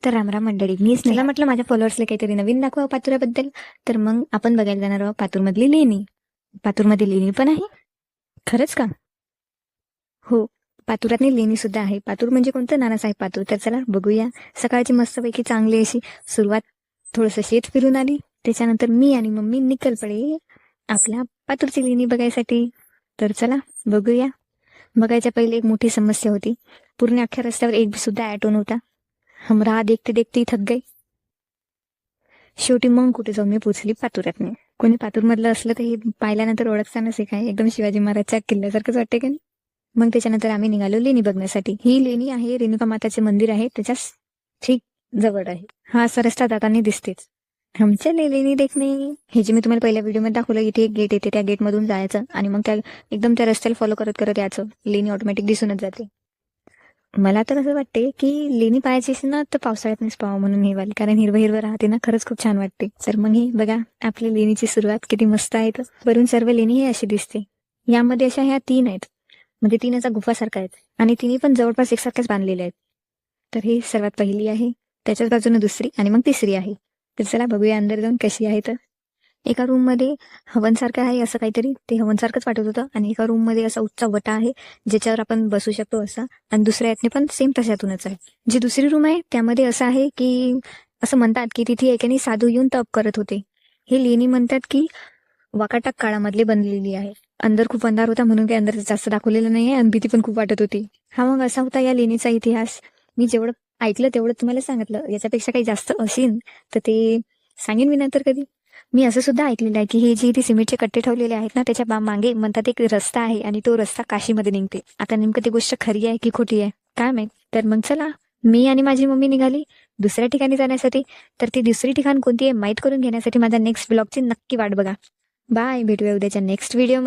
तर रामराम मंडळी, मी स्नेहा. म्हटलं माझ्या फॉलोअर्सला काहीतरी नवीन दाखवा पातुराबद्दल. तर मग आपण बघायला जाणार आहोत पातूरमधली लेणी. पातूरमध्ये लेणी पण आहे. खरंच का? हो, पातुरातली लेणी सुद्धा आहे. पातूर म्हणजे कोणतं? नानासाहेब पातूर. तर चला बघूया. सकाळची मस्तपैकी चांगली अशी सुरुवात, थोडंसं शेत फिरून आली. त्याच्यानंतर मी आणि मम्मी निकल पडे आपल्या पातूरची लेणी बघायसाठी. तर चला बघूया. बघायच्या पहिले एक मोठी समस्या होती. पूर्ण अख्ख्या रस्त्यावर एक सुद्धा ॲटो नव्हता. हम राह देखते देखते ही थक गई. शेवटी मग कुठे जाऊन मी पोचली पातुरात. कोणी पातूरमधलं असलं तर हे पाहिल्यानंतर ओळखतानाच हे काय एकदम शिवाजी महाराजच्या किल्ल्यासारखंच वाटते का नाही. मग त्याच्यानंतर आम्ही निघालो लेणी बघण्यासाठी. ही लेणी आहे रेणुका माताचे मंदिर आहे, त्याच्याच ठीक जवळ आहे. हा असा रस्ता जाताना दिसतेच. आमच्या लेणी देखणे. हे जे मी तुम्हाला पहिल्या व्हिडिओमध्ये दाखवलं, इथे एक गेट येते, त्या गेटमधून जायचं आणि मग त्या एकदम त्या रस्त्याला फॉलो करत करत यायचं. लेणी ऑटोमॅटिक दिसूनच जाते. मला तर असं वाटते की लेणी पाहायची असेल ना तर पावसाळ्यातच पाहावं म्हणून हे वाली, कारण हिरवं हिरवं राहते ना, खरंच खूप छान वाटते. तर मग हे बघा, आपली लेणीची सुरुवात किती मस्त आहे. तर वरून सर्व लेणी ही अशी दिसते. यामध्ये अशा ह्या 3 आहेत, म्हणजे 3 असा गुफासारखा आहेत आणि तिन्ही पण जवळपास एकसारख्याच बांधलेल्या आहेत. तर ही सर्वात पहिली आहे, त्याच्याच बाजूने दुसरी आणि मग तिसरी आहे. तर चला बघूया अंदर जाऊन कशी आहे. तर एका रूममध्ये हवनसारखं आहे, असं काहीतरी ते हवनसारखंच वाटत होतं. आणि एका रूममध्ये असा उच्च वटा आहे ज्याच्यावर आपण बसू शकतो असा. आणि दुसऱ्या यातने पण सेम तशातूनच आहे. जी दुसरी रूम आहे त्यामध्ये असं आहे की असं म्हणतात की तिथे एकाने साधू येऊन तप करत होते. हे लेणी म्हणतात की वाकाटक काळामधली बनलेली आहे. अंदर खूप अंधार होता म्हणून काही अंदर जास्त दाखवलेलं नाही आहे आणि भीती पण खूप वाटत होती. हा मग असा होता या लेणीचा इतिहास. मी जेवढं ऐकलं तेवढं तुम्हाला सांगितलं. याच्यापेक्षा काही जास्त असेल तर ते सांगेन मी नंतर कधी. मी असं सुद्धा ऐकलेलं आहे की हे जे इथे सिमेंटचे कट्टे ठेवलेले आहेत ना, त्याच्या मागे म्हणतात एक रस्ता आहे आणि तो रस्ता काशीमध्ये निघते. आता नेमकं ती गोष्ट खरी आहे की खोटी आहे काय माहित. तर मग चला, मी आणि माझी मम्मी निघाली दुसऱ्या ठिकाणी जाण्यासाठी. तर ती दुसरी ठिकाण कोणती आहे माहीत करून घेण्यासाठी माझ्या नेक्स्ट ब्लॉगची नक्की वाट बघा. बाय, भेटूया उद्याच्या नेक्स्ट व्हिडिओ.